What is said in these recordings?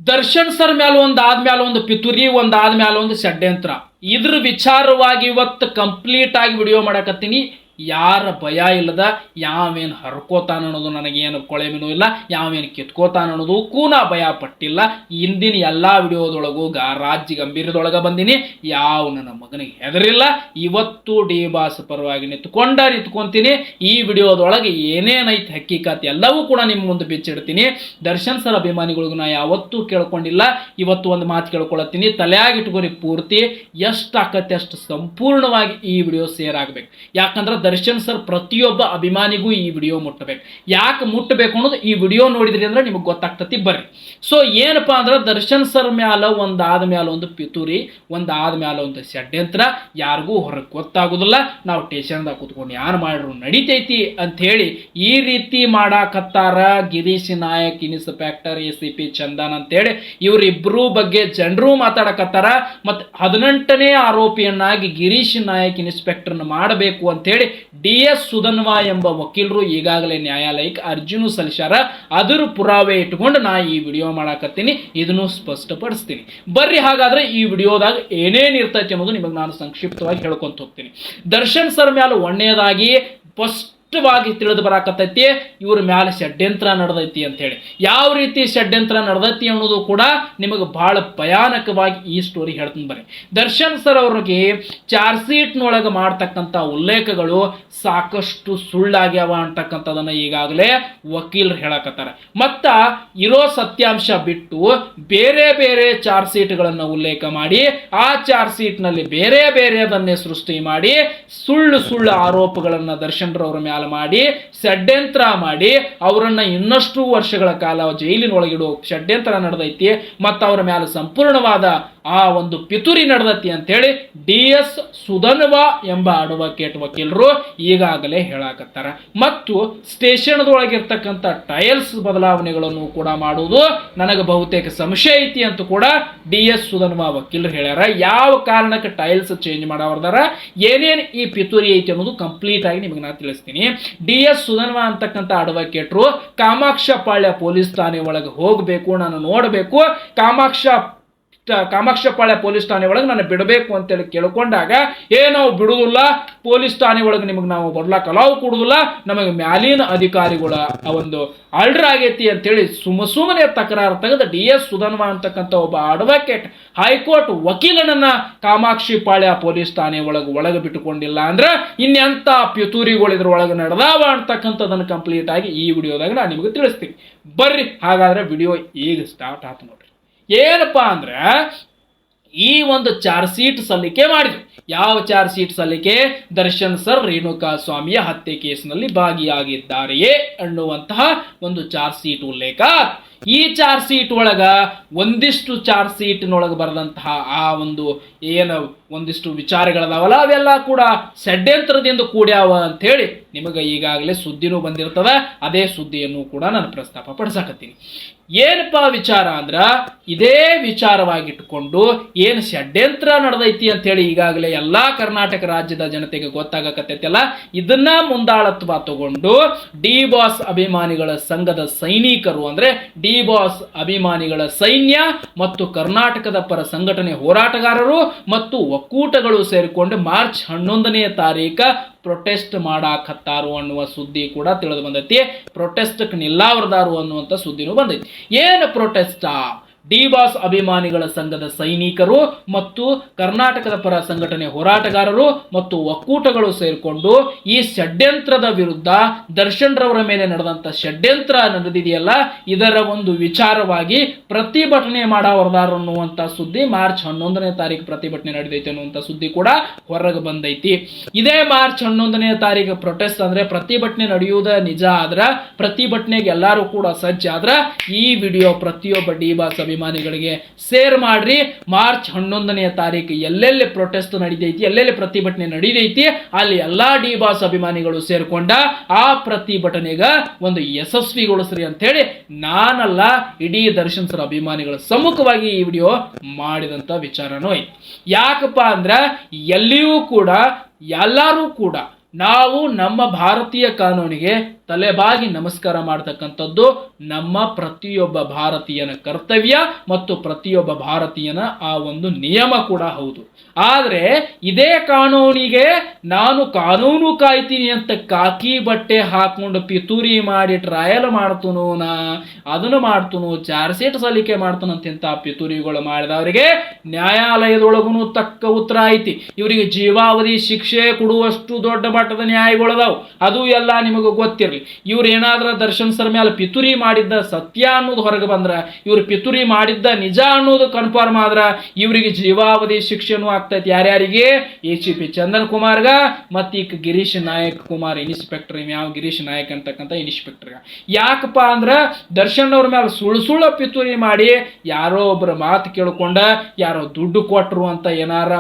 Darshan sir ಮ್ಯಾಲ ಒಂದು ಆದ್ಮೇಲೆ ಒಂದು ಪಿತೂರಿ, ಒಂದು ಆದ್ಮೇಲೆ ಒಂದು ಷಡ್ಯಂತ್ರ. ಇದ್ರ ವಿಚಾರವಾಗಿ ಇವತ್ತು ಕಂಪ್ಲೀಟ್ ಆಗಿ ವಿಡಿಯೋ ಮಾಡಕತ್ತೀನಿ. ಯಾರ ಭಯ ಇಲ್ಲದ, ಯಾವೇನು ಹರ್ಕೋತಾನ ಅನ್ನೋದು ನನಗೇನು ಕೊಳೆಮಿನೂ ಇಲ್ಲ, ಯಾವೇನು ಕಿತ್ಕೋತಾನ ಅನ್ನೋದಕ್ಕೂ ನಾ ಭಯ ಪಟ್ಟಿಲ್ಲ. ಇಂದಿನ ಎಲ್ಲ ವಿಡಿಯೋದೊಳಗೂ ರಾಜ್ಯ ಗಂಭೀರದೊಳಗೆ ಬಂದೀನಿ. ಯಾವ ನನ್ನ ಮಗನಿಗೆ ಹೆದರಿಲ್ಲ. ಇವತ್ತು ಡಿ ಬಾಸ್ ಪರವಾಗಿ ನಿಂತ್ಕೊಂತೀನಿ. ಈ ವಿಡಿಯೋದೊಳಗೆ ಏನೇನೈತಿ ಹಕ್ಕಿಕತ್ ಎಲ್ಲವೂ ಕೂಡ ನಿಮ್ಮ ಮುಂದೆ ಬಿಚ್ಚಿಡ್ತೀನಿ. ದರ್ಶನ್ ಸರ್ ಅಭಿಮಾನಿಗಳಿಗೂ ನಾ ಯಾವತ್ತೂ ಕೇಳ್ಕೊಂಡಿಲ್ಲ, ಇವತ್ತು ಒಂದು ಮಾತು ಕೇಳ್ಕೊಳತ್ತೀನಿ. ತಲೆಯಾಗಿಟ್ಕೋರಿ, ಪೂರ್ತಿ ಎಷ್ಟು ಆಕತ್ತೆ ಅಷ್ಟು ಸಂಪೂರ್ಣವಾಗಿ ಈ ವಿಡಿಯೋ ಶೇರ್ ಆಗ್ಬೇಕು. ಯಾಕಂದ್ರೆ ದರ್ಶನ್ ಸರ್ ಪ್ರತಿಯೊಬ್ಬ ಅಭಿಮಾನಿಗೂ ಈ ವಿಡಿಯೋ ಮುಟ್ಟಬೇಕು. ಯಾಕೆ ಮುಟ್ಟಬೇಕು ಅನ್ನೋದು ಈ ವಿಡಿಯೋ ನೋಡಿದ್ರಿ ಅಂದ್ರೆ ನಿಮಗೆ ಗೊತ್ತಾಗ್ತತಿ. ಬರ್ರಿ. ಸೊ ಏನಪ್ಪಾ ಅಂದ್ರೆ ದರ್ಶನ್ ಸರ್ ಮ್ಯಾಲ ಒಂದಾದ ಮ್ಯಾಲ ಒಂದು ಪಿತೂರಿ, ಒಂದಾದ ಮ್ಯಾಲ ಒಂದು ಷಡ್ಯಂತ್ರ, ಯಾರಿಗೂ ಹೊರಗೆ ಗೊತ್ತಾಗುದಿಲ್ಲ. ನಾವು ಸ್ಟೇಷನ್ದಾಗ ಕೂತ್ಕೊಂಡು ಯಾರು ಮಾಡ್ರು ನಡಿತೈತಿ ಅಂತ ಹೇಳಿ ಈ ರೀತಿ ಮಾಡಾಕತ್ತಾರ. ಗಿರೀಶ್ ನಾಯಕ್, ಇನ್ಸ್ಪೆಕ್ಟರ್ ACP ಚಂದನ್ ಅಂತೇಳಿ ಇವರಿಬ್ಬರೂ ಬಗ್ಗೆ ಜನರು ಮಾತಾಡಕತ್ತಾರ. ಮತ್ತು 18ನೇ ಆರೋಪಿಯನ್ನಾಗಿ ಗಿರೀಶ್ ನಾಯಕ್ ಇನ್ಸ್ಪೆಕ್ಟರ್ನ ಮಾಡಬೇಕು ಅಂತೇಳಿ DS ಸುಧನ್ವಾ ಎಂಬ ವಕೀಲರು ಈಗಾಗಲೇ ನ್ಯಾಯಾಲಯಕ್ಕೆ ಅರ್ಜಿನೂ ಸಲ್ಲಿಸ್ಯಾರ. ಅದರ ಪುರಾವೆ ಇಟ್ಕೊಂಡು ನಾ ಈ ವಿಡಿಯೋ ಮಾಡಾಕತ್ತೀನಿ. ಇದನ್ನು ಸ್ಪಷ್ಟಪಡಿಸ್ತೀನಿ. ಬರ್ರಿ, ಹಾಗಾದ್ರೆ ಈ ವಿಡಿಯೋದಾಗ ಏನೇನು ಇರ್ತೈತಿ ಅನ್ನೋದು ನಿಮಗೆ ನಾನು ಸಂಕ್ಷಿಪ್ತವಾಗಿ ಹೇಳ್ಕೊಂತ ಹೋಗ್ತೀನಿ. ದರ್ಶನ್ ಸರ್ ಮ್ಯಾಲ ಒಳ್ಳೆಯದಾಗಿ ಸ್ಪಷ್ಟವಾಗಿ ತಿಳಿದು ಬರಾಕತ್ತೈತಿ ಇವ್ರ ಮ್ಯಾಲ ಷಡ್ಯಂತ್ರ ನಡೆದೈತಿ ಅಂತ ಹೇಳಿ. ಯಾವ ರೀತಿ ಷಡ್ಯಂತ್ರ ನಡೆದೈತಿ ಅನ್ನೋದು ಕೂಡ ನಿಮಗೆ ಬಹಳ ಭಯಾನಕವಾಗಿ ಈ ಸ್ಟೋರಿ ಹೇಳ್ತೀನಿ. ಬರ್ರಿ. ದರ್ಶನ್ ಸರ್ ಅವ್ರಿಗೆ ಚಾರ್ಜ್ ಶೀಟ್ನೊಳಗೆ ಮಾಡ್ತಕ್ಕಂಥ ಉಲ್ಲೇಖಗಳು ಸಾಕಷ್ಟು ಸುಳ್ಳಾಗ್ಯಾವ ಅಂತಕ್ಕಂಥದನ್ನ ಈಗಾಗಲೇ ವಕೀಲರು ಹೇಳಕತ್ತಾರ. ಮತ್ತ ಇರೋ ಸತ್ಯಾಂಶ ಬಿಟ್ಟು ಬೇರೆ ಬೇರೆ ಚಾರ್ಜ್ ಶೀಟ್ಗಳನ್ನು ಉಲ್ಲೇಖ ಮಾಡಿ ಆ ಚಾರ್ಜ್ ಶೀಟ್ನಲ್ಲಿ ಬೇರೆ ಬೇರೆದನ್ನೇ ಸೃಷ್ಟಿ ಮಾಡಿ ಸುಳ್ಳು ಆರೋಪಗಳನ್ನು ದರ್ಶನ್ ರವರ ಮ್ಯಾಲ ಮಾಡಿ ಷಡ್ಯಂತ್ರ ಮಾಡಿ ಅವರನ್ನ ಇನ್ನಷ್ಟು ವರ್ಷಗಳ ಕಾಲ ಜೈಲಿನೊಳಗಿಡುವ ಷಡ್ಯಂತ್ರ ನಡೆದೈತಿ. ಮತ್ತು ಅವರ ಮ್ಯಾಲ ಸಂಪೂರ್ಣವಾದ ಆ ಒಂದು ಪಿತೂರಿ ನಡೆದೈತಿ ಅಂತೇಳಿ DS ಸುಧನ್ವಾ ಎಂಬ ಅಡ್ವೊಕೇಟ್ ವಕೀಲರು ಈಗಾಗಲೇ ಹೇಳಾಕತ್ತಾರ. ಮತ್ತು ಸ್ಟೇಷನ್ದೊಳಗಿರ್ತಕ್ಕಂಥ ಟೈಲ್ಸ್ ಬದಲಾವಣೆಗಳನ್ನು ಕೂಡ ಮಾಡುವುದು ನನಗೆ ಬಹುತೇಕ ಸಂಶಯ ಐತಿ ಅಂತ ಕೂಡ DS ಸುಧನ್ವಾ ವಕೀಲರು ಹೇಳ್ಯಾರ. ಯಾವ ಕಾರಣಕ್ಕೆ ಟೈಲ್ಸ್ ಚೇಂಜ್ ಮಾಡಾರ್ದಾರ, ಏನೇನು ಈ ಪಿತೂರಿ ಐತಿ ಅನ್ನೋದು ಕಂಪ್ಲೀಟ್ ಆಗಿ ನಿಮಗೆ ನಾನು ತಿಳಿಸ್ತೀನಿ. DS ಸುಧನ್ವಾ ಅಂತಕ್ಕಂಥ ಅಡ್ವೊಕೇಟ್ರು ಕಾಮಾಕ್ಷಪಾಳ್ಯ ಪೊಲೀಸ್ ಠಾಣೆ ಒಳಗೆ ಹೋಗಬೇಕು, ನಾನು ನೋಡಬೇಕು, ಕಾಮಾಕ್ಷಪಾಳ್ಯ ಪೊಲೀಸ್ ಠಾಣೆ ಒಳಗೆ ನಾನು ಬಿಡಬೇಕು ಅಂತೇಳಿ ಕೇಳ್ಕೊಂಡಾಗ ನಾವು ಬಿಡುದಿಲ್ಲ, ಪೊಲೀಸ್ ಠಾಣೆ ಒಳಗೆ ನಿಮಗೆ ನಾವು ಬರ್ಲಾಕ ಅಲಾವು ಕೊಡುದಿಲ್ಲ, ನಮಗೆ ಮ್ಯಾಲಿನ ಅಧಿಕಾರಿಗಳ ಒಂದು ಆರ್ಡರ್ ಆಗೈತಿ ಅಂತೇಳಿ ಸುಮ್ಮನೆ ತಕರಾರು ತೆಗೆದ DS ಸುಧನ್ವಾ ಅಂತಕ್ಕಂಥ ಒಬ್ಬ ಅಡ್ವೊಕೇಟ್ ಹೈಕೋರ್ಟ್ ವಕೀಲನನ್ನ ಕಾಮಾಕ್ಷಿಪಾಳ್ಯ ಪೊಲೀಸ್ ಠಾಣೆ ಒಳಗೆ ಬಿಟ್ಟುಕೊಂಡಿಲ್ಲ ಅಂದ್ರೆ ಇನ್ನೆಂತ ಪಿತೂರಿಗಳು ಇದ್ರೊಳಗೆ ನಡೆದಾವ ಅಂತಕ್ಕಂಥದನ್ನು ಕಂಪ್ಲೀಟ್ ಆಗಿ ಈ ವಿಡಿಯೋದಾಗ ನಾನು ನಿಮಗೆ ತಿಳಿಸ್ತೀನಿ. ಬರ್ರಿ, ಹಾಗಾದ್ರೆ ವಿಡಿಯೋ ಈಗ ಸ್ಟಾರ್ಟ್ ಆಯ್ತು ನೋಡ್ರಿ. ಏನಪ್ಪಾ ಅಂದ್ರೆ ಈ ಒಂದು ಚಾರ್ಜ್ ಶೀಟ್ ಸಲ್ಲಿಕೆ ಮಾಡಿದ್ರು. ಯಾವ ಚಾರ್ಜ್ ಶೀಟ್ ಸಲ್ಲಿಕೆ? ದರ್ಶನ್ ಸರ್ ರೇಣುಕಾ ಸ್ವಾಮಿಯ ಹತ್ಯೆ ಕೇಸ್ನಲ್ಲಿ ಭಾಗಿಯಾಗಿದ್ದಾರೆಯೇ ಅನ್ನುವಂತಹ ಒಂದು ಚಾರ್ಜ್ ಶೀಟ್ ಉಲ್ಲೇಖ. ಈ ಚಾರ್ಜ್ ಶೀಟ್ ಒಳಗ ಒಂದಿಷ್ಟು ಚಾರ್ಜ್ ಶೀಟ್ನೊಳಗೆ ಬರೆದಂತಹ ಆ ಒಂದು ಒಂದಿಷ್ಟು ವಿಚಾರಗಳದಾವಲ್ಲ ಅವೆಲ್ಲ ಕೂಡ ಷಡ್ಯಂತ್ರದಿಂದ ಕೂಡ್ಯಾವ ಅಂತ ಹೇಳಿ ನಿಮಗೆ ಈಗಾಗಲೇ ಸುದ್ದಿನೂ ಬಂದಿರ್ತದ. ಅದೇ ಸುದ್ದಿಯನ್ನು ಕೂಡ ನಾನು ಪ್ರಸ್ತಾಪ ಪಡಿಸಕತ್ತೀನಿ. ಏನಪ್ಪಾ ವಿಚಾರ ಅಂದ್ರ ಇದೇ ವಿಚಾರವಾಗಿಟ್ಟುಕೊಂಡು ಏನು ಷಡ್ಯಂತ್ರ ನಡೆದೈತಿ ಅಂತ ಹೇಳಿ ಈಗಾಗಲೇ ಎಲ್ಲಾ ಕರ್ನಾಟಕ ರಾಜ್ಯದ ಜನತೆಗೆ ಗೊತ್ತಾಗಕತ್ತೈತಲ್ಲ, ಇದನ್ನ ಮುಂದಾಳತ್ವ ತಗೊಂಡು ಡಿ ಬಾಸ್ ಅಭಿಮಾನಿಗಳ ಸಂಘದ ಸೈನಿಕರು ಅಂದ್ರೆ ಡಿ ಬಾಸ್ ಅಭಿಮಾನಿಗಳ ಸೈನ್ಯ ಮತ್ತು ಕರ್ನಾಟಕದ ಪರ ಸಂಘಟನೆ ಹೋರಾಟಗಾರರು ಮತ್ತು ಒಕ್ಕೂಟಗಳು ಸೇರಿಕೊಂಡು ಮಾರ್ಚ್ 11ನೇ ತಾರೀಕ ಪ್ರೊಟೆಸ್ಟ್ ಮಾಡಾಕತ್ತಾರು ಅನ್ನುವ ಸುದ್ದಿ ಕೂಡ ತಿಳಿದು ಬಂದೈತಿ. ಪ್ರೊಟೆಸ್ಟ್ ನಿಲ್ಲಾವರ್ದಾರು ಅನ್ನುವಂಥ ಸುದ್ದಿನೂ ಬಂದೈತಿ. ಏನು ಪ್ರೊಟೆಸ್ಟಾ? ಡಿ ಬಾಸ್ ಅಭಿಮಾನಿಗಳ ಸಂಘದ ಸೈನಿಕರು ಮತ್ತು ಕರ್ನಾಟಕದ ಪರ ಸಂಘಟನೆ ಹೋರಾಟಗಾರರು ಮತ್ತು ಒಕ್ಕೂಟಗಳು ಸೇರಿಕೊಂಡು ಈ ಷಡ್ಯಂತ್ರದ ವಿರುದ್ಧ ದರ್ಶನ್ ರವರ ಮೇಲೆ ನಡೆದಂತ ಷಡ್ಯಂತ್ರ ನಡೆದಿದೆಯಲ್ಲ, ಇದರ ಒಂದು ವಿಚಾರವಾಗಿ ಪ್ರತಿಭಟನೆ ಮಾಡಾವರ್ದಾರ ಅನ್ನುವಂತ ಸುದ್ದಿ ಮಾರ್ಚ್ 11ನೇ ತಾರೀಕು ಪ್ರತಿಭಟನೆ ನಡೆದೈತೆ ಅನ್ನುವಂತ ಸುದ್ದಿ ಕೂಡ ಹೊರಗೆ ಬಂದೈತಿ. ಇದೇ ಮಾರ್ಚ್ 11ನೇ ತಾರೀಕು ಪ್ರೊಟೆಸ್ಟ್ ಅಂದ್ರೆ ಪ್ರತಿಭಟನೆ ನಡೆಯುವುದ ನಿಜ ಆದ್ರ, ಪ್ರತಿಭಟನೆಗೆ ಎಲ್ಲರೂ ಕೂಡ ಸಜ್ಜಾದ್ರ ಈ ವಿಡಿಯೋ ಪ್ರತಿಯೊಬ್ಬ ಡಿ ಬಾಸ್ ಅಭಿಮಾನಿಗಳಿಗೆ ಶೇರ್ ಮಾಡ್ರಿ. ಮಾರ್ಚ್ 11ನೇ ತಾರೀಕು ಎಲ್ಲೆಲ್ಲಿ ಪ್ರೊಟೆಸ್ಟ್ ನಡೀತೈತಿ, ಎಲ್ಲೆಲ್ಲಿ ಪ್ರತಿಭಟನೆ ನಡೀತೈತಿ, ಅಲ್ಲಿ ಎಲ್ಲಾ ಡಿ ಬಾಸ್ ಅಭಿಮಾನಿಗಳು ಸೇರ್ಕೊಂಡ ಆ ಪ್ರತಿಭಟನೆಗ ಒಂದು ಯಶಸ್ವಿಗೊಳಿಸ್ರಿ ಅಂತ ಹೇಳಿ ನಾನಲ್ಲ, ಇಡೀ ದರ್ಶನ್ ಸರ್ ಅಭಿಮಾನಿಗಳ ಸಮ್ಮುಖವಾಗಿ ಈ ವಿಡಿಯೋ ಮಾಡಿದಂತ ವಿಚಾರನೂ ಐತಿ. ಯಾಕಪ್ಪ ಅಂದ್ರ ಎಲ್ಲರೂ ಕೂಡ ನಾವು ನಮ್ಮ ಭಾರತೀಯ ಕಾನೂನಿಗೆ ತಲೆಬಾಗಿ ನಮಸ್ಕಾರ ಮಾಡ್ತಕ್ಕಂಥದ್ದು ನಮ್ಮ ಪ್ರತಿಯೊಬ್ಬ ಭಾರತೀಯನ ಕರ್ತವ್ಯ ಮತ್ತು ಪ್ರತಿಯೊಬ್ಬ ಭಾರತೀಯನ ಆ ಒಂದು ನಿಯಮ ಕೂಡ ಹೌದು. ಆದರೆ ಇದೇ ಕಾನೂನಿಗೆ ನಾನು ಕಾನೂನು ಕಾಯ್ತೀನಿ ಅಂತ ಕಾಕಿ ಬಟ್ಟೆ ಹಾಕೊಂಡು ಪಿತೂರಿ ಮಾಡಿ ಟ್ರಯಲ್ ಮಾಡ್ತನು, ಅದನ್ನು ಮಾಡ್ತನು, ಚಾರ್ಜ್ ಶೀಟ್ ಸಲ್ಲಿಕೆ ಮಾಡ್ತಾನಂತ ಪಿತೂರಿಗಳು ಮಾಡಿದವರಿಗೆ ನ್ಯಾಯಾಲಯದೊಳಗೂ ತಕ್ಕ ಉತ್ತರ ಐತಿ. ಇವರಿಗೆ ಜೀವಾವಧಿ ಶಿಕ್ಷೆ ಕೊಡುವಷ್ಟು ದೊಡ್ಡ ಮಟ್ಟದ ನ್ಯಾಯಗಳದಾವು. ಅದು ಎಲ್ಲ ನಿಮಗೆ ಗೊತ್ತಿರಲಿ. ಇವ್ರು ಏನಾದ್ರ ದರ್ಶನ್ ಸರ್ ಮೇಲೆ ಪಿತೂರಿ ಮಾಡಿದ್ದ ಸತ್ಯ ಅನ್ನೋದು ಹೊರಗೆ ಬಂದ್ರ, ಇವ್ರು ಪಿತೂರಿ ಮಾಡಿದ್ದ ನಿಜ ಅನ್ನೋದು ಕನ್ಫರ್ಮ್ ಆದ್ರ ಇವರಿಗೆ ಜೀವಾವಧಿ ಶಿಕ್ಷೆನೂ ಆಗ್ತೈತಿ. ಯಾರ್ಯಾರಿಗೆ? ACP ಚಂದನ್ ಕುಮಾರ್ಗ ಮತ್ತು ಈಗ ಗಿರೀಶ್ ನಾಯಕ್ ಕುಮಾರ್ ಇನ್ಸ್ಪೆಕ್ಟರ್, ಯಾವ ಗಿರೀಶ್ ನಾಯಕ್ ಅಂತಕ್ಕಂಥ ಇನ್ಸ್ಪೆಕ್ಟರ್ಗ. ಯಾಕಪ್ಪ ಅಂದ್ರ ದರ್ಶನ್ ಅವ್ರ ಮೇಲೆ ಸುಳ್ಳು ಪಿತೂರಿ ಮಾಡಿ ಯಾರೋ ಒಬ್ಬರ ಮಾತು ಕೇಳ್ಕೊಂಡ ಯಾರೋ ದುಡ್ಡು ಕೊಟ್ರು ಅಂತ ಏನಾರ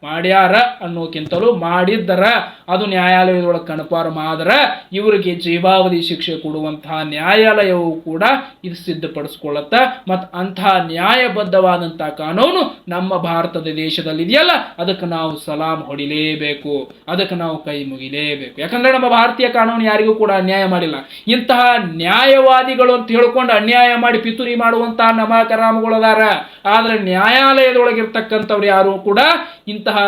ಮಾಡ್ಯಾರ ಅನ್ನೋಕ್ಕಿಂತಲೂ ಮಾಡಿದ್ದರ ಅದು ನ್ಯಾಯಾಲಯದೊಳಗೆ ಕನ್ಫರ್ಮ್ ಆದ್ರ ಇವರಿಗೆ ಜೀವಾವಧಿ ಶಿಕ್ಷೆ ಕೊಡುವಂತಹ ನ್ಯಾಯಾಲಯವು ಕೂಡ ಇದು ಸಿದ್ಧಪಡಿಸ್ಕೊಳ್ಳುತ್ತ. ಮತ್ತು ಅಂತಹ ನ್ಯಾಯಬದ್ಧವಾದಂತಹ ಕಾನೂನು ನಮ್ಮ ಭಾರತದ ದೇಶದಲ್ಲಿ ಇದೆಯಲ್ಲ, ಅದಕ್ಕೆ ನಾವು ಸಲಾಂ ಹೊಡಿಲೇಬೇಕು, ಅದಕ್ಕೆ ನಾವು ಕೈ ಮುಗಿಲೇಬೇಕು. ಯಾಕಂದ್ರೆ ನಮ್ಮ ಭಾರತೀಯ ಕಾನೂನು ಯಾರಿಗೂ ಕೂಡ ಅನ್ಯಾಯ ಮಾಡಿಲ್ಲ. ಇಂತಹ ನ್ಯಾಯವಾದಿಗಳು ಅಂತ ಹೇಳ್ಕೊಂಡು ಅನ್ಯಾಯ ಮಾಡಿ ಪಿತೂರಿ ಮಾಡುವಂತಹ ನಮಕರಾಮಗಳದಾರ. ಆದ್ರೆ ನ್ಯಾಯಾಲಯದೊಳಗಿರ್ತಕ್ಕಂಥವ್ರು ಯಾರು ಕೂಡ ಇಂತಹ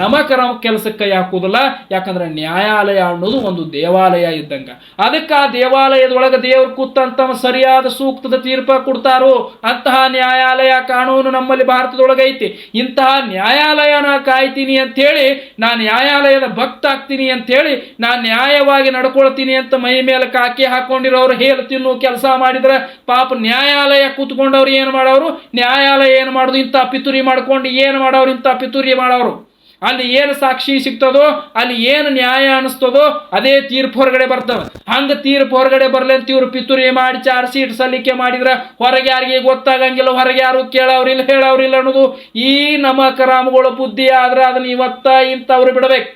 ನಮಕರ ಕೆಲಸಕ್ಕೆ ಕೈ ಹಾಕುವುದಿಲ್ಲ. ಯಾಕಂದ್ರೆ ನ್ಯಾಯಾಲಯ ಅನ್ನೋದು ಒಂದು ದೇವಾಲಯ ಇದ್ದಂಗ. ಅದಕ್ಕೆ ಆ ದೇವಾಲಯದೊಳಗೆ ದೇವ್ರ ಕೂತಂತ ಸರಿಯಾದ ಸೂಕ್ತದ ತೀರ್ಪ ಕೊಡ್ತಾರೋ ಅಂತಹ ನ್ಯಾಯಾಲಯ ಕಾನೂನು ನಮ್ಮಲ್ಲಿ ಭಾರತದೊಳಗೆ ಐತಿ. ಇಂತಹ ನ್ಯಾಯಾಲಯನ ಕಾಯ್ತೀನಿ ಅಂತ ಹೇಳಿ, ನಾನು ನ್ಯಾಯಾಲಯದ ಭಕ್ತ ಆಗ್ತೀನಿ ಅಂತ ಹೇಳಿ, ನಾನು ನ್ಯಾಯವಾಗಿ ನಡ್ಕೊಳ್ತೀನಿ ಅಂತ ಮೈ ಮೇಲೆ ಕಾಕಿ ಹಾಕೊಂಡಿರೋರು ಹೇಳು ತಿನ್ನು ಕೆಲಸ ಮಾಡಿದ್ರೆ ಪಾಪ ನ್ಯಾಯಾಲಯ ಕೂತ್ಕೊಂಡವ್ರು ಏನು ಮಾಡೋರು? ನ್ಯಾಯಾಲಯ ಏನು ಮಾಡೋದು? ಇಂಥ ಪಿತೂರಿ ಮಾಡ್ಕೊಂಡು ಏನು ಮಾಡೋರು? ಇಂಥ ಪಿತೂರಿ ಮಾಡೋರು ಅಲ್ಲಿ ಏನು ಸಾಕ್ಷಿ ಸಿಗ್ತದೋ, ಅಲ್ಲಿ ಏನು ನ್ಯಾಯ ಅನಿಸ್ತದೋ ಅದೇ ತೀರ್ಪು ಹೊರಗಡೆ ಬರ್ತವೆ. ಹಂಗ ತೀರ್ಪು ಹೊರಗಡೆ ಬರ್ಲಿ ಅಂತ ಇವ್ರು ಪಿತೂರಿ ಮಾಡಿ ಚಾರ್ಜ್ ಶೀಟ್ ಸಲ್ಲಿಕೆ ಮಾಡಿದ್ರೆ ಹೊರಗೆ ಯಾರಿಗೆ ಗೊತ್ತಾಗಂಗಿಲ್ಲ, ಹೊರಗೆ ಯಾರು ಕೇಳವ್ರಿಲ್ಲ, ಹೇಳವ್ರಿಲ್ಲ ಅನ್ನೋದು ಈ ನಮಕರಾಮಗಳ ಬುದ್ಧಿ. ಆದ್ರೆ ಅದನ್ನ ಇವತ್ತ ಇಂಥವ್ರು ಬಿಡಬೇಕು.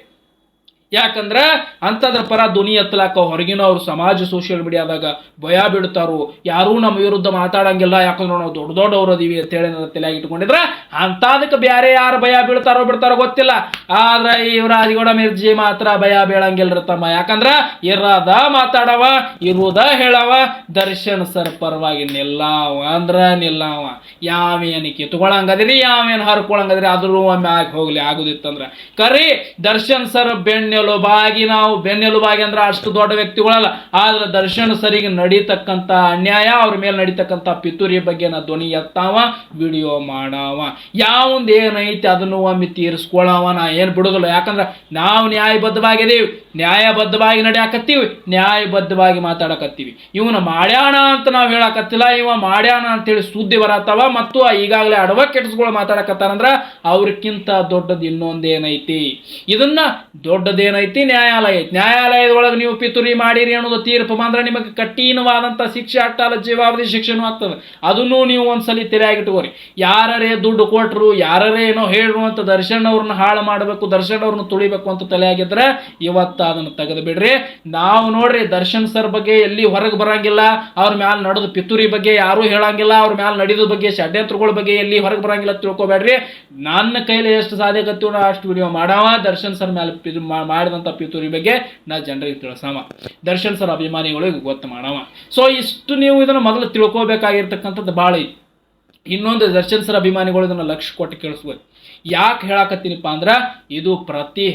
ಯಾಕಂದ್ರ ಅಂತದ್ರ ಪರ ಧ್ವನಿ ಎತ್ತಲಾಕ ಹೊರಗಿನವ್ರು ಸಮಾಜ ಸೋಷಿಯಲ್ ಮೀಡಿಯಾದಾಗ ಭಯ ಬಿಡ್ತಾರೋ, ಯಾರೂ ನಮ್ಮ ವಿರುದ್ಧ ಮಾತಾಡಂಗಿಲ್ಲ, ಯಾಕಂದ್ರೆ ನಾವು ದೊಡ್ಡ ದೊಡ್ಡವ್ರು ಅದೀವಿ ಅಂತೇಳಿ ತಲೆಯಾಗಿ ಇಟ್ಕೊಂಡಿದ್ರೆ ಅಂತದಕ್ಕೆ ಬೇರೆ ಯಾರು ಭಯ ಬಿಡ್ತಾರೋ ಗೊತ್ತಿಲ್ಲ. ಆದ್ರೆ ಇವ್ರ ರಾಜಗೌಡ ಮಿರ್ಜಿ ಮಾತ್ರ ಭಯ ಬೀಳಂಗಿಲ್ರ ತಮ್ಮ. ಯಾಕಂದ್ರ ಇರದ ಮಾತಾಡವ, ಇರುವುದ ಹೇಳವ, ದರ್ಶನ್ ಸರ್ ಪರವಾಗಿ ನಿಲ್ಲವ ಅಂದ್ರ ನಿಲ್ಲವ. ಯಾವೇನು ಕಿತ್ಕೊಳಂಗದ್ರಿ, ಯಾವೇನು ಹರ್ಕೊಳಂಗದ್ರಿ, ಅದ್ರೂ ಒಮ್ಮೆ ಆಗಿ ಹೋಗ್ಲಿ ಆಗುದಿತ್ತಂದ್ರ ಕರಿ ದರ್ಶನ್ ಸರ್ ಬೆನ್ನೆಲುಬಾಗಿ ಅಂದ್ರೆ ಅಷ್ಟು ದೊಡ್ಡ ವ್ಯಕ್ತಿಗಳಲ್ಲ. ಆದ್ರೆ ದರ್ಶನ್ ಸರಿಗೆ ನಡೀತಕ್ಕಂತ ಅನ್ಯಾಯ, ಅವ್ರ ಮೇಲೆ ನಡೀತಕ್ಕಂತ ಪಿತೂರಿ ಬಗ್ಗೆ ನಾ ಧ್ವನಿ ಎತ್ತಾವ, ವಿಡಿಯೋ ಮಾಡವ, ಯಾವಂದ್ ಏನೈತಿ ಅದನ್ನು ಒಮ್ಮೆ ತೀರಿಸ್ಕೊಳವ. ನಾ ಏನ್ ಬಿಡುದಿಲ್ಲ. ಯಾಕಂದ್ರೆ ನಾವು ನ್ಯಾಯಬದ್ಧವಾಗಿದ್ದೀವಿ, ನ್ಯಾಯಬದ್ಧವಾಗಿ ನಡೆಯಾಕತ್ತೀವಿ, ನ್ಯಾಯಬದ್ಧವಾಗಿ ಮಾತಾಡಕತ್ತೀವಿ. ಇವನ ಮಾಡ್ಯಾಣ ಅಂತ ನಾವು ಹೇಳಕತ್ತಿಲ್ಲ, ಇವ ಮಾಡ್ಯಾಣ ಅಂತೇಳಿ ಸುದ್ದಿ ಬರತ್ತವ. ಮತ್ತು ಈಗಾಗಲೇ ಅಡ್ವೊಕೇಟ್ಸ್ಗಳು ಮಾತಾಡಕತ್ತಾರಂದ್ರ ಅವ್ರಕ್ಕಿಂತ ದೊಡ್ಡದು ಇನ್ನೊಂದೇನೈತಿ? ಇದನ್ನ ದೊಡ್ಡದೇನೈತಿ? ನ್ಯಾಯಾಲಯ ಐತಿ. ನ್ಯಾಯಾಲಯದೊಳಗೆ ನೀವು ಪಿತೂರಿ ಮಾಡಿರಿ ಅನ್ನೋದು ತೀರ್ಪು ಬಂದ್ರೆ ನಿಮಗೆ ಕಠಿಣವಾದಂತ ಶಿಕ್ಷೆ ಆಗ್ತಲ್ಲ, ಜೀವಾವಧಿ ಶಿಕ್ಷೆನೂ ಆಗ್ತದೆ. ಅದನ್ನು ನೀವು ಒಂದ್ಸಲಿ ತೆರೆಯಾಗಿಟ್ಕೋರಿ. ಯಾರೇ ದುಡ್ಡು ಕೊಟ್ರು, ಯಾರೇ ಏನೋ ಹೇಳ್ರು ಅಂತ ದರ್ಶನ್ ಅವ್ರನ್ನ ಹಾಳು ಮಾಡಬೇಕು, ದರ್ಶನ್ ಅವ್ರನ್ನ ತುಳಿಬೇಕು ಅಂತ ತಲೆಯಾಗಿದ್ರೆ ಇವತ್ತ ಅದನ್ನು ತೆಗೆದು ಬಿಡ್ರಿ. ನಾವು ನೋಡ್ರಿ ದರ್ಶನ್ ಸರ್ ಬಗ್ಗೆ ಎಲ್ಲಿ ಹೊರಗೆ ಬರಂಗಿಲ್ಲ, ಅವ್ರ ಮ್ಯಾಲ ನಡೆದ ಪಿತೂರಿ ಬಗ್ಗೆ ಯಾರು ಹೇಳಂಗಿಲ್ಲ, ಅವ್ರ ಮ್ಯಾಲ ನಡೆದ ಬಗ್ಗೆ ಷಡ್ಯಂತ್ರಗಳ ಬಗ್ಗೆ ಎಲ್ಲಿ ಹೊರಗೆ ಬರಂಗಿಲ್ಲ ತಿಳ್ಕೊಬೇಡ್ರಿ. ನನ್ನ ಕೈಲಿ ಎಷ್ಟು ಸಾಧ್ಯಕತ್ತೀವಿ ನಾ ಅಷ್ಟು ವಿಡಿಯೋ ಮಾಡವ. ದರ್ಶನ್ ಸರ್ ಮೇಲೆ ಮಾಡಿದಂತ ಪಿತೂರಿ ಬಗ್ಗೆ ನಾ ಜನರಿಗೆ ತಿಳಿಸವ, ದರ್ಶನ್ ಸರ್ ಅಭಿಮಾನಿಗಳಿಗೆ ಗೊತ್ತು ಮಾಡವ. ಸೊ ಇಷ್ಟು ನೀವು ಇದನ್ನ ಮೊದಲು ತಿಳ್ಕೋಬೇಕಾಗಿರ್ತಕ್ಕಂಥದ್ದು ಭಾಳ ಐತಿ. ಇನ್ನೊಂದು ದರ್ಶನ್ ಸರ್ ಅಭಿಮಾನಿಗಳು ಇದನ್ನ ಲಕ್ಷ್ಯ ಕೊಟ್ಟು ಕೇಳಿಸ್ಬೋದು. ಯಾಕೆ ಹೇಳಕತ್ತೀನಿಪ್ಪ ಅಂದ್ರ ಇದು ಪ್ರತಿ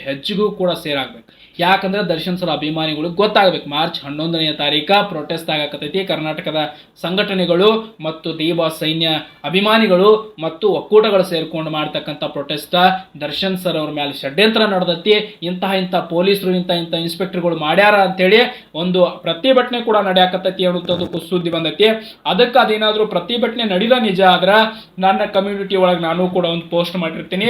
ಹೆಜ್ಜೆಗೂ ಕೂಡ ಸೇರಾಗ್ಬೇಕು. ಯಾಕಂದ್ರೆ ದರ್ಶನ್ ಸರ್ ಅಭಿಮಾನಿಗಳು ಗೊತ್ತಾಗಬೇಕು. ಮಾರ್ಚ್ 11ನೇ ತಾರೀಕು ಪ್ರೊಟೆಸ್ಟ್ ಆಗಕತ್ತೈತಿ. ಕರ್ನಾಟಕದ ಸಂಘಟನೆಗಳು ಮತ್ತು ಡಿ-ಬಾಸ್ ಸೈನ್ಯ ಅಭಿಮಾನಿಗಳು ಮತ್ತು ಒಕ್ಕೂಟಗಳು ಸೇರ್ಕೊಂಡು ಮಾಡ್ತಕ್ಕಂಥ ಪ್ರೊಟೆಸ್ಟ್. ದರ್ಶನ್ ಸರ್ ಅವ್ರ ಮೇಲೆ ಷಡ್ಯಂತ್ರ ನಡೆದೈತಿ, ಇಂಥ ಪೊಲೀಸರು ಇಂಥ ಇನ್ಸ್ಪೆಕ್ಟರ್ಗಳು ಮಾಡ್ಯಾರ ಅಂತೇಳಿ ಒಂದು ಪ್ರತಿಭಟನೆ ಕೂಡ ನಡೆಯಾಕತ್ತೈತಿ ಅನ್ನೋದಕ್ಕೂ ಸುದ್ದಿ ಬಂದೈತಿ. ಅದಕ್ಕೆ ಅದೇನಾದ್ರೂ ಪ್ರತಿಭಟನೆ ನಡೆದ ನಿಜ ಆದ್ರ ನನ್ನ ಕಮ್ಯುನಿಟಿ ಒಳಗೆ ನಾನು ಕೂಡ ಒಂದು ಪೋಸ್ಟ್ ಮಾಡಿರ್ತೀನಿ,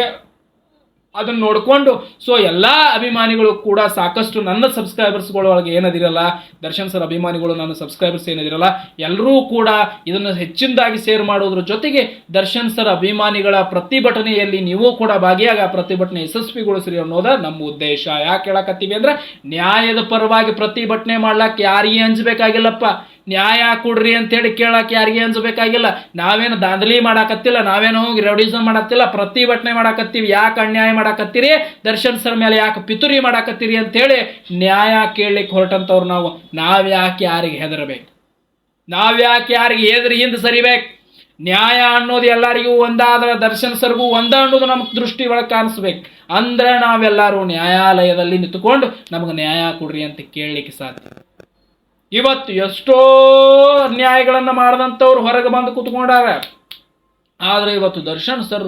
ಅದನ್ನ ನೋಡ್ಕೊಂಡು ಸೊ ಎಲ್ಲಾ ಅಭಿಮಾನಿಗಳು ಕೂಡ ಸಾಕಷ್ಟು ನನ್ನ ಸಬ್ಸ್ಕ್ರೈಬರ್ಸ್ಗಳೊಳಗೆ ಏನದಿರಲ್ಲ, ದರ್ಶನ್ ಸರ್ ಅಭಿಮಾನಿಗಳು ನನ್ನ ಸಬ್ಸ್ಕ್ರೈಬರ್ಸ್ ಏನದಿರಲ್ಲ, ಎಲ್ಲರೂ ಕೂಡ ಇದನ್ನು ಹೆಚ್ಚಿನದಾಗಿ ಶೇರ್ ಮಾಡೋದ್ರ ಜೊತೆಗೆ ದರ್ಶನ್ ಸರ್ ಅಭಿಮಾನಿಗಳ ಪ್ರತಿಭಟನೆಯಲ್ಲಿ ನೀವು ಕೂಡ ಭಾಗಿಯಾಗಿ ಆ ಪ್ರತಿಭಟನೆ ಯಶಸ್ವಿಗೊಳಿಸ್ರಿ ಅನ್ನೋದ ನಮ್ಮ ಉದ್ದೇಶ. ಯಾಕೆ ಹೇಳಕತ್ತೀವಿ ಅಂದ್ರೆ ನ್ಯಾಯದ ಪರವಾಗಿ ಪ್ರತಿಭಟನೆ ಮಾಡ್ಲಾಕ್ ಯಾರಿಗೆ ಅಂಜಬೇಕಾಗಿಲ್ಲಪ್ಪ. ನ್ಯಾಯ ಕೊಡ್ರಿ ಅಂತೇಳಿ ಕೇಳಕ್ಕೆ ಯಾರಿಗೆ ಅನ್ಸಬೇಕಾಗಿಲ್ಲ. ನಾವೇನು ದಾಂಧಲಿ ಮಾಡಾಕತ್ತಿಲ್ಲ, ನಾವೇನು ಹೋಗಿ ರೌಡಿಸಮ್ ಮಾಡತ್ತಿಲ್ಲ, ಪ್ರತಿಭಟನೆ ಮಾಡಾಕತ್ತೀವಿ. ಯಾಕೆ ಅನ್ಯಾಯ ಮಾಡಾಕತ್ತೀರಿ, ದರ್ಶನ್ ಸರ್ ಮೇಲೆ ಯಾಕೆ ಪಿತೂರಿ ಮಾಡಾಕತ್ತೀರಿ ಅಂತೇಳಿ ನ್ಯಾಯ ಕೇಳಲಿಕ್ಕೆ ಹೊರಟಂತವ್ರು ನಾವು. ನಾವ್ಯಾಕೆ ಯಾರಿಗೆ ಹೆದರ್ಬೇಕು, ನಾವ್ಯಾಕೆ ಯಾರಿಗೆ ಹೆದರಿ ಹಿಂದೆ ಸರಿಬೇಕು? ನ್ಯಾಯ ಅನ್ನೋದು ಎಲ್ಲರಿಗೂ ಒಂದಾದ್ರೆ ದರ್ಶನ್ ಸರ್ಗೂ ಒಂದ ಅನ್ನೋದು ನಮ್ಗೆ ದೃಷ್ಟಿ ಒಳಗೆ ಕಾಣಿಸ್ಬೇಕು. ಅಂದ್ರೆ ನಾವೆಲ್ಲರೂ ನ್ಯಾಯಾಲಯದಲ್ಲಿ ನಿಂತುಕೊಂಡು ನಮಗೆ ನ್ಯಾಯ ಕೊಡ್ರಿ ಅಂತ ಕೇಳಲಿಕ್ಕೆ ಸಾಧ್ಯ. ಇವತ್ತು ಎಷ್ಟೋ ಅನ್ಯಾಯಗಳನ್ನು ಮಾಡಿದಂಥವ್ರು ಹೊರಗೆ ಬಂದು ಕೂತ್ಕೊಂಡಾರ. ಆದರೆ ಇವತ್ತು ದರ್ಶನ್ ಸರ್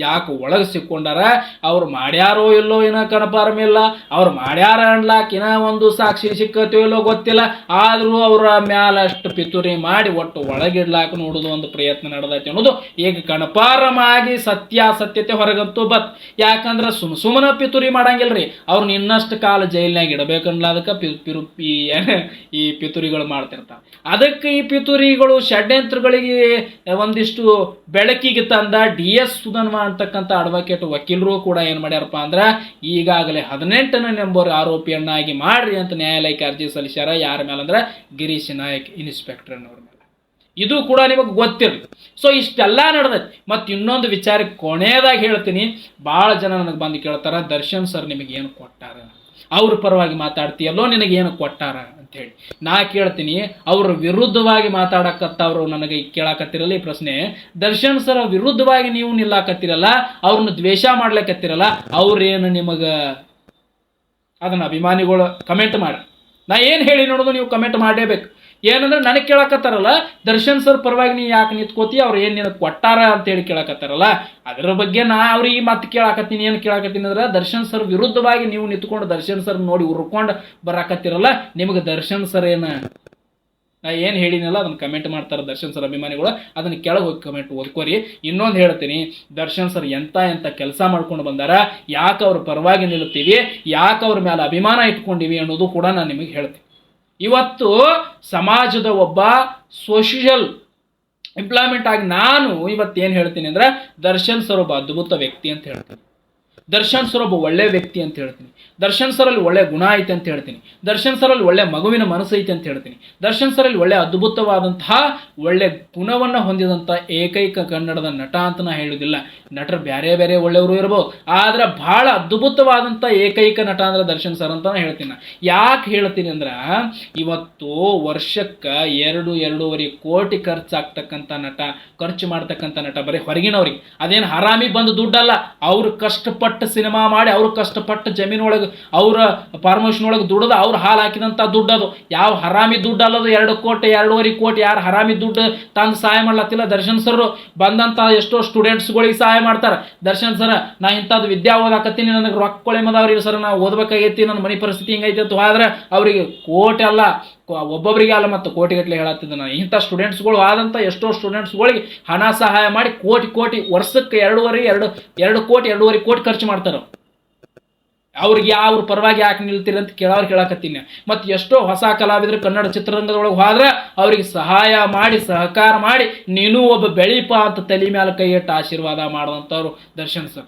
ಯಾಕೆ ಒಳಗೆ ಸಿಕ್ಕೊಂಡಾರ? ಅವ್ರು ಮಾಡ್ಯಾರೋ ಇಲ್ಲೋ ಏನೋ ಕನ್ಫರ್ಮ್ ಇಲ್ಲ, ಅವ್ರು ಮಾಡ್ಯಾರ ಅನ್ಲಾಕ ಏನೋ ಒಂದು ಸಾಕ್ಷಿ ಸಿಕ್ಕತ್ತೋ ಇಲ್ಲೋ ಗೊತ್ತಿಲ್ಲ. ಆದರೂ ಅವರ ಮ್ಯಾಲ ಅಷ್ಟು ಪಿತೂರಿ ಮಾಡಿ ಒಟ್ಟು ಒಳಗಿಡ್ಲಾಕ ನೋಡೋದು ಒಂದು ಪ್ರಯತ್ನ ನಡೆದೈತಿ ಅನ್ನೋದು ಈಗ ಕನ್ಫರ್ಮ್ ಆಗಿ ಸತ್ಯಾಸತ್ಯತೆ ಹೊರಗಂತೂ ಯಾಕಂದ್ರೆ ಸುಮ್ಮನೆ ಪಿತೂರಿ ಮಾಡಂಗಿಲ್ರಿ, ಅವ್ರನ್ನ ಇನ್ನಷ್ಟು ಕಾಲ ಜೈಲ್ನಾಗ ಇಡಬೇಕನ್ಲಾದಕ್ಕೆ ಈ ಪಿತೂರಿಗಳು ಮಾಡ್ತಿರ್ತಾವೆ. ಅದಕ್ಕೆ ಈ ಪಿತೂರಿಗಳು ಷಡ್ಯಂತ್ರಗಳಿಗೆ ಒಂದಿಷ್ಟು ಬೆಳಕಿಗೆ ತಂದ DS ಸುಧನ್ವ ಅಂತಕ್ಕಂಥ ಅಡ್ವೊಕೇಟ್ ವಕೀಲರು ಕೂಡ ಏನ್ ಮಾಡ್ಯಾರಪ್ಪ ಅಂದ್ರೆ ಈಗಾಗಲೇ 18ನೇ ನಂಬರ್ ಆರೋಪಿಯನ್ನಾಗಿ ಮಾಡ್ರಿ ಅಂತ ನ್ಯಾಯಾಲಯಕ್ಕೆ ಅರ್ಜಿ ಸಲ್ಲಿಸ್ಯಾರ. ಯಾರ ಮೇಲೆ ಅಂದ್ರೆ ಗಿರೀಶ್ ನಾಯಕ್ ಇನ್ಸ್ಪೆಕ್ಟರ್ ಅನ್ನೋರ ಮೇಲೆ. ಇದು ಕೂಡ ನಿಮಗೆ ಗೊತ್ತಿರಲಿ. ಸೊ ಇಷ್ಟೆಲ್ಲ ನಡೆದೈತಿ. ಮತ್ತು ಇನ್ನೊಂದು ವಿಚಾರಕ್ಕೆ ಕೊನೆಯದಾಗಿ ಹೇಳ್ತೀನಿ, ಭಾಳ ಜನ ನನಗೆ ಬಂದು ಕೇಳ್ತಾರ, ದರ್ಶನ್ ಸರ್ ನಿಮಗೆ ಏನು ಕೊಟ್ಟಾರ, ಅವ್ರ ಪರವಾಗಿ ಮಾತಾಡ್ತೀಯಲ್ಲೋ, ನಿನಗೇನು ಕೊಟ್ಟಾರ ಅಂತ ಹೇಳಿ. ನಾ ಕೇಳ್ತೀನಿ, ಅವ್ರ ವಿರುದ್ಧವಾಗಿ ಮಾತಾಡಕತ್ತವ್ರು ನನಗೆ ಕೇಳಾಕತ್ತಿರಲ್ಲ ಈ ಪ್ರಶ್ನೆ. ದರ್ಶನ್ ಸರ್ ವಿರುದ್ಧವಾಗಿ ನೀವು ನಿಲ್ಲಾಕತ್ತಿರಲ್ಲ, ಅವ್ರನ್ನ ದ್ವೇಷ ಮಾಡ್ಲಕತ್ತಿರಲ್ಲ, ಅವ್ರೇನು ನಿಮಗೆ ಅದನ್ನ ಅಭಿಮಾನಿಗಳು ಕಮೆಂಟ್ ಮಾಡಿ. ನಾ ಏನು ಹೇಳಿ ನೋಡೋದು ನೀವು ಕಮೆಂಟ್ ಮಾಡಲೇಬೇಕು. ಏನಂದ್ರೆ ನನಗೆ ಕೇಳಕತ್ತಾರಲ್ಲ, ದರ್ಶನ್ ಸರ್ ಪರವಾಗಿ ನೀ ಯಾಕೆ ನಿಂತ್ಕೋತಿ, ಅವ್ರು ಏನು ನಿನಗೆ ಕೊಟ್ಟಾರ ಅಂತೇಳಿ ಕೇಳಕತ್ತಾರಲ್ಲ, ಅದರ ಬಗ್ಗೆ ನಾ ಅವ್ರಿಗೆ ಮತ್ತೆ ಕೇಳಾಕತ್ತೀನಿ. ಏನು ಕೇಳಾಕತ್ತೀನಿ ಅಂದ್ರೆ, ದರ್ಶನ್ ಸರ್ ವಿರುದ್ಧವಾಗಿ ನೀವು ನಿಂತ್ಕೊಂಡು ದರ್ಶನ್ ಸರ್ ನೋಡಿ ಉರ್ಕೊಂಡು ಬರಾಕತ್ತಿರಲ್ಲ, ನಿಮಗೆ ದರ್ಶನ್ ಸರ್ ಏನು ನಾ ಏನು ಹೇಳಿನಲ್ಲ ಅದನ್ನು ಕಮೆಂಟ್ ಮಾಡ್ತಾರೆ ದರ್ಶನ್ ಸರ್ ಅಭಿಮಾನಿಗಳು. ಅದನ್ನು ಕೆಳಗೆ ಹೋಗಿ ಕಮೆಂಟ್ ಓದ್ಕೋರಿ. ಇನ್ನೊಂದು ಹೇಳ್ತೀನಿ, ದರ್ಶನ್ ಸರ್ ಎಂತ ಕೆಲಸ ಮಾಡ್ಕೊಂಡು ಬಂದಾರ, ಯಾಕೆ ಅವ್ರ ಪರವಾಗಿ ನಿಲ್ತೀವಿ, ಯಾಕೆ ಅವ್ರ ಮೇಲೆ ಅಭಿಮಾನ ಇಟ್ಕೊಂಡಿವಿ ಅನ್ನೋದು ಕೂಡ ನಾನು ನಿಮಗೆ ಹೇಳ್ತೀನಿ. ಇವತ್ತು ಸಮಾಜದ ಒಬ್ಬ ಸೋಷಿಯಲ್ ಎಂಪ್ಲಾಯ್ಮೆಂಟ್ ಆಗಿ ನಾನು ಇವತ್ತೇನು ಹೇಳ್ತೀನಿ ಅಂದ್ರೆ, ದರ್ಶನ್ ಸರ್ ಒಬ್ಬ ಅದ್ಭುತ ವ್ಯಕ್ತಿ ಅಂತ ಹೇಳ್ತೀನಿ. ದರ್ಶನ್ ಸರ್ ಒಬ್ಬ ಒಳ್ಳೆ ವ್ಯಕ್ತಿ ಅಂತ ಹೇಳ್ತೀನಿ. ದರ್ಶನ್ ಸರಲ್ಲಿ ಒಳ್ಳೆ ಗುಣ ಐತೆ ಅಂತ ಹೇಳ್ತೀನಿ. ದರ್ಶನ್ ಸರಲ್ಲಿ ಒಳ್ಳೆ ಮಗುವಿನ ಮನಸ್ಸು ಐತೆ ಅಂತ ಹೇಳ್ತೀನಿ. ದರ್ಶನ್ ಸರಲ್ಲಿ ಒಳ್ಳೆ ಅದ್ಭುತವಾದಂತಹ ಒಳ್ಳೆ ಗುಣವನ್ನು ಹೊಂದಿದಂಥ ಏಕೈಕ ಕನ್ನಡದ ನಟ ಅಂತ ನಾ ಹೇಳುವುದಿಲ್ಲ. ನಟರು ಬೇರೆ ಬೇರೆ ಒಳ್ಳೆಯವರು ಇರ್ಬೋದು, ಆದ್ರೆ ಬಹಳ ಅದ್ಭುತವಾದಂಥ ಏಕೈಕ ನಟ ಅಂದ್ರೆ ದರ್ಶನ್ ಸರ್ ಅಂತ ಹೇಳ್ತೀನಿ. ಯಾಕೆ ಹೇಳ್ತೀನಿ ಅಂದ್ರೆ, ಇವತ್ತು ವರ್ಷಕ್ಕೆ 2-2.5 ಕೋಟಿ ಖರ್ಚಾಗ್ತಕ್ಕಂಥ ನಟ, ಖರ್ಚು ಮಾಡ್ತಕ್ಕಂಥ ನಟ ಬರೀ ಹೊರಗಿನವ್ರಿಗೆ. ಅದೇನು ಹರಾಮಿ ಬಂದು ದುಡ್ಡಲ್ಲ, ಅವ್ರು ಕಷ್ಟಪಟ್ಟು ಸಿನಿಮಾ ಮಾಡಿ, ಅವ್ರು ಕಷ್ಟಪಟ್ಟು ಜಮೀನೊಳಗೆ ಅವ್ರ ಫಾರ್ಮೇಶನ್ ಒಳಗೆ ದುಡ್ದು ಅವ್ರು ಹಾಲು ಹಾಕಿದಂಥ ದುಡ್ಡು. ಅದು ಯಾವ ಹರಾಮಿ ದುಡ್ಡು ಅಲ್ಲದು. 2 ಕೋಟಿ 2.5 ಕೋಟಿ ಯಾರು ಹರಾಮಿ ದುಡ್ಡು ತಂದು ಸಹಾಯ ಮಾಡ್ಲತ್ತಿಲ್ಲ. ದರ್ಶನ್ ಸರ್ ಬಂದಂಥ ಎಷ್ಟೋ ಸ್ಟೂಡೆಂಟ್ಸ್ಗಳಿಗೆ ಸಹಾಯ ಮಾಡ್ತಾರೆ. ದರ್ಶನ್ ಸರ್ ನಾ ಇಂಥದ್ದು ವಿದ್ಯಾ ಓದಾಕತ್ತೀನಿ, ನನಗೆ ರೊಕ್ಕ ಕೊಳೆ ಮದವ್ರಿ ಸರ್, ನಾ ಓದ್ಬೇಕಾಗೈತಿ, ನನ್ನ ಮನೆ ಪರಿಸ್ಥಿತಿ ಹಿಂಗೈತಿ ಅಂತ ಹೋದ್ರೆ ಅವರಿಗೆ ಕೋಟಿ ಅಲ್ಲ, ಒಬ್ಬೊಬ್ಬರಿಗೆ ಅಲ್ಲ ಮತ್ತು ಕೋಟಿಗಟ್ಟಲೆ ಹೇಳತ್ತಿದ್ದ ನಾನು. ಇಂಥ ಸ್ಟೂಡೆಂಟ್ಸ್ಗಳು ಆದಂಥ ಎಷ್ಟೋ ಸ್ಟೂಡೆಂಟ್ಸ್ಗಳಿಗೆ ಹಣ ಸಹಾಯ ಮಾಡಿ ಕೋಟಿ ವರ್ಷಕ್ಕೆ 2 ಕೋಟಿ 2.5 ಕೋಟಿ ಖರ್ಚು ಮಾಡ್ತಾರೆ. ಅವ್ರಿಗೆ ಅವ್ರ ಪರವಾಗಿ ಯಾಕೆ ನಿಲ್ತೀರಿ ಅಂತ ಕೇಳಾಕತ್ತೀನಿ. ಮತ್ತು ಎಷ್ಟೋ ಹೊಸ ಕಲಾವಿದರು ಕನ್ನಡ ಚಿತ್ರರಂಗದೊಳಗೆ ಹೋದ್ರೆ ಅವ್ರಿಗೆ ಸಹಾಯ ಮಾಡಿ, ಸಹಕಾರ ಮಾಡಿ, ನೀನು ಒಬ್ಬ ಬೆಳೀಪ ಅಂತ ತಲೆ ಮೇಲೆ ಕೈ ಇಟ್ಟು ಆಶೀರ್ವಾದ ಮಾಡುವಂಥವ್ರು ದರ್ಶನ್ ಸರ್.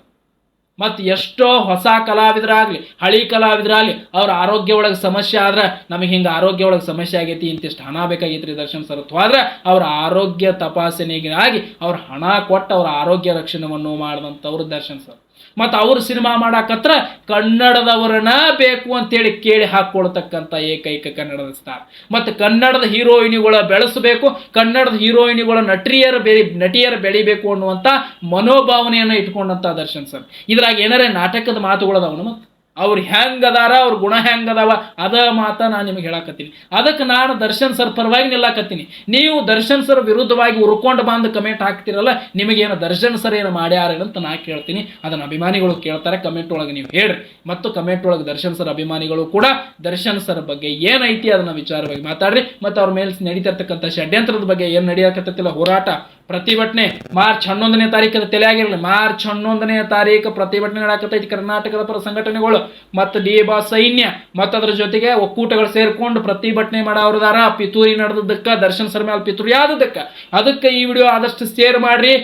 ಮತ್ತು ಎಷ್ಟೋ ಹೊಸ ಕಲಾವಿದರಾಗಲಿ, ಹಳಿ ಕಲಾವಿದರಾಗಲಿ, ಅವ್ರ ಆರೋಗ್ಯ ಒಳಗೆ ಸಮಸ್ಯೆ ಆದ್ರೆ, ನಮಗೆ ಹಿಂಗೆ ಆರೋಗ್ಯ ಒಳಗೆ ಸಮಸ್ಯೆ ಆಗೈತಿ, ಇಂತಿಷ್ಟು ಹಣ ಬೇಕಾಗೈತಿ ರೀ ದರ್ಶನ್ ಸರ್ ಹೋದ್ರೆ ಅವ್ರ ಆರೋಗ್ಯ ತಪಾಸಣೆಗಾಗಿ ಅವ್ರ ಹಣ ಕೊಟ್ಟು ಅವ್ರ ಆರೋಗ್ಯ ರಕ್ಷಣೆಯನ್ನು ಮಾಡಿದಂಥವ್ರು ದರ್ಶನ್ ಸರ್. ಮತ್ತು ಅವ್ರು ಸಿನಿಮಾ ಮಾಡಾಕತ್ರ ಕನ್ನಡದವರನ್ನ ಬೇಕು ಅಂತೇಳಿ ಕೇಳಿ ಹಾಕ್ಕೊಳ್ತಕ್ಕಂಥ ಏಕೈಕ ಕನ್ನಡದ ಸ್ಟಾರ್. ಮತ್ತು ಕನ್ನಡದ ಹೀರೋಯಿನಿಗಳ ಬೆಳೆಸಬೇಕು, ಕನ್ನಡದ ಹೀರೋಯಿನಿಗಳ ನಟಿಯರು ಬೆಳಿಬೇಕು ಅನ್ನುವಂಥ ಮನೋಭಾವನೆಯನ್ನು ಇಟ್ಕೊಂಡಂಥ ದರ್ಶನ್ ಸರ್. ಇದ್ರಾಗ ಏನಾರೇ ನಾಟಕದ ಮಾತುಗಳದಾವನು, ಮತ್ತು ಅವ್ರು ಹೆಂಗದಾರ, ಅವ್ರ ಗುಣ ಹೆಂಗದಾವ, ಅದ ಮಾತ ನಾನು ನಿಮಗೆ ಹೇಳಾಕತ್ತೀನಿ. ಅದಕ್ಕೆ ನಾನು ದರ್ಶನ್ ಸರ್ ಪರವಾಗಿ ನಿಲ್ಲಾಕತ್ತೀನಿ. ನೀವು ದರ್ಶನ್ ಸರ್ ವಿರುದ್ಧವಾಗಿ ಉರ್ಕೊಂಡು ಬಂದು ಕಮೆಂಟ್ ಹಾಕ್ತಿರಲ್ಲ, ನಿಮಗೇನು ದರ್ಶನ್ ಸರ್ ಏನು ಮಾಡ್ಯಾರೇನಂತ ನಾ ಕೇಳ್ತೀನಿ. ಅದನ್ನು ಅಭಿಮಾನಿಗಳು ಕೇಳ್ತಾರೆ, ಕಮೆಂಟ್ ಒಳಗೆ ನೀವು ಹೇಳ್ರಿ. ಮತ್ತು ಕಮೆಂಟ್ ಒಳಗೆ ದರ್ಶನ್ ಸರ್ ಅಭಿಮಾನಿಗಳು ಕೂಡ ದರ್ಶನ್ ಸರ್ ಬಗ್ಗೆ ಏನೈತಿ ಅದನ್ನ ವಿಚಾರವಾಗಿ ಮಾತಾಡ್ರಿ. ಮತ್ತು ಅವ್ರ ಮೇಲೆ ನಡೀತಿರ್ತಕ್ಕಂಥ ಷಡ್ಯಂತ್ರದ ಬಗ್ಗೆ ಏನು ನಡೆಯಕತ್ತಿಲ್ಲ ಹೋರಾಟ, ಪ್ರತಿಭಟನೆ ಮಾರ್ಚ್ 11ನೇ ತಾರೀಕು ತಲೆಯಾಗಿರಲಿ. ಮಾರ್ಚ್ 11ನೇ ತಾರೀಕು ಪ್ರತಿಭಟನೆ ನಡೆಯಕತ್ತೈತಿ ಕರ್ನಾಟಕದ ಪರ ಸಂಘಟನೆಗಳು ಮತ್ತು DA ಸೈನ್ಯ ಮತ್ತು ಅದ್ರ ಜೊತೆಗೆ ಒಕ್ಕೂಟಗಳು ಸೇರ್ಕೊಂಡು ಪ್ರತಿಭಟನೆ ಮಾಡೋರ್ದಾರ. ಪಿತೂರಿ ನಡೆದದ್ದಕ್ಕೆ, ದರ್ಶನ್ ಸರ್ ಮೇಲೆ ಪಿತೂರಿ ಆದದ್ದಕ್ಕೆ. ಅದಕ್ಕೆ ಈ ವಿಡಿಯೋ ಆದಷ್ಟು ಶೇರ್ ಮಾಡ್ರಿ.